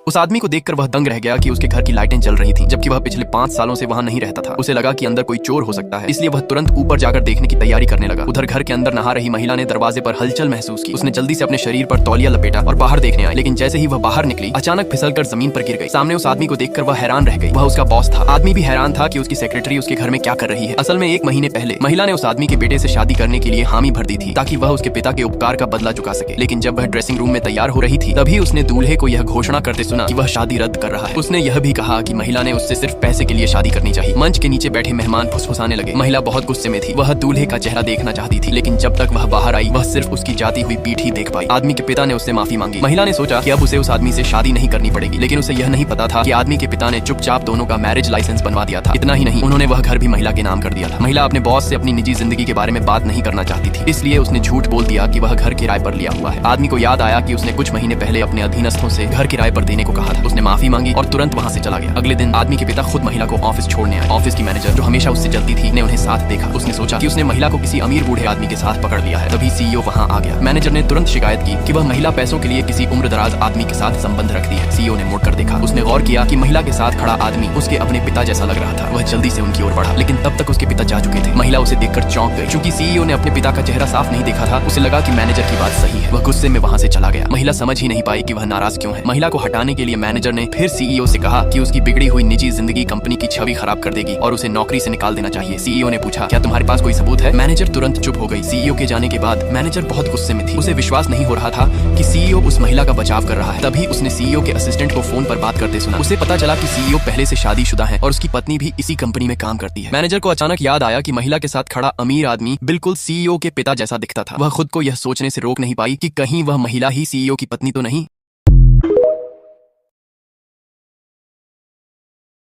उस आदमी को देखकर वह दंग रह गया कि उसके घर की लाइटें जल रही थीं, जबकि वह पिछले 5 सालों से वहां नहीं रहता था। उसे लगा कि अंदर कोई चोर हो सकता है, इसलिए वह तुरंत ऊपर जाकर देखने की तैयारी करने लगा। उधर घर के अंदर नहा रही महिला ने दरवाजे पर हलचल महसूस की। उसने जल्दी से अपने शरीर पर तौलिया लपेटा और बाहर देखने आई, लेकिन जैसे ही वह बाहर निकली अचानक फिसलकर जमीन पर गिर गई। सामने उस आदमी को देखकर वह हैरान रह गई। वह उसका बॉस था। आदमी भी हैरान था कि उसकी सेक्रेटरी उसके घर में क्या कर रही है। असल में 1 महीने पहले महिला ने उस आदमी के बेटे से शादी करने के लिए हामी भर दी थी, ताकि वह उसके पिता के उपकार का बदला चुका सके। लेकिन जब वह ड्रेसिंग रूम में तैयार हो रही थी, तभी उसने दूल्हे को यह घोषणा करते सुना कि वह शादी रद्द कर रहा है। उसने यह भी कहा कि महिला ने उससे सिर्फ पैसे के लिए शादी करनी चाहिए। मंच के नीचे बैठे मेहमान फुसफुसाने लगे। महिला बहुत गुस्से में थी। वह दूल्हे का चेहरा देखना चाहती थी, लेकिन जब तक वह बाहर आई वह सिर्फ उसकी जाती हुई पीठ ही देख पाई। आदमी के पिता ने उससे माफी मांगी। महिला ने सोचा कि अब उसे उस आदमी से शादी नहीं करनी पड़ेगी, लेकिन उसे यह नहीं पता था कि आदमी के पिता ने चुपचाप दोनों का मैरिज लाइसेंस बनवा दिया था। इतना ही नहीं, उन्होंने वह घर भी महिला के नाम कर दिया था। महिला अपने बॉस से अपनी निजी जिंदगी के बारे में बात नहीं करना चाहती थी, इसलिए उसने झूठ बोल दिया कि वह घर किराए पर लिया हुआ है। आदमी को याद आया कि उसने कुछ महीने पहले अपने अधीनस्थों से घर किराए पर देने को कहा था। उसने माफी मांगी और तुरंत वहां से चला गया। अगले दिन आदमी के पिता खुद महिला को ऑफिस छोड़ने आए। ऑफिस की मैनेजर, जो हमेशा उससे जलती थी, ने उन्हें साथ देखा। उसने सोचा कि उसने महिला को किसी अमीर बूढ़े आदमी के साथ पकड़ लिया है। तभी सीईओ वहां आ गया। मैनेजर ने तुरंत शिकायत की कि वह महिला पैसों के लिए किसी उम्रदराज आदमी के साथ संबंध रखती है। सीईओ ने मुड़कर देखा। उसने गौर किया कि महिला के साथ खड़ा आदमी उसके अपने पिता जैसा लग रहा था। वह जल्दी से उनकी ओर बढ़ा, लेकिन तब तक उसके पिता जा चुके थे। महिला उसे देखकर चौंक गई। चूंकि सीईओ ने अपने पिता का चेहरा साफ नहीं देखा था, उसे लगा कि मैनेजर की बात सही है। वह गुस्से में वहां से चला गया। महिला समझ ही नहीं पाई कि वह नाराज क्यों है। महिला को हटाने के लिए मैनेजर ने फिर सीईओ से कहा कि उसकी बिगड़ी हुई निजी जिंदगी कंपनी की छवि खराब कर देगी और उसे नौकरी से निकाल देना चाहिए। सीईओ ने पूछा, क्या तुम्हारे पास कोई सबूत है? मैनेजर तुरंत चुप हो गई। सीईओ के जाने के बाद मैनेजर बहुत गुस्से में थी। उसे विश्वास नहीं हो रहा था कि सीईओ उस महिला का बचाव कर रहा है। तभी उसने सीईओ के असिस्टेंट को फोन पर बात करते सुना। उसे पता चला कि सीईओ पहले से शादीशुदा है और उसकी पत्नी भी इसी कंपनी में काम करती है। मैनेजर को अचानक याद आया कि महिला के साथ खड़ा अमीर आदमी बिल्कुल सीईओ के पिता जैसा दिखता था। वह खुद को यह सोचने से रोक नहीं पाई कि कहीं वह महिला ही सीईओ की पत्नी तो नहीं।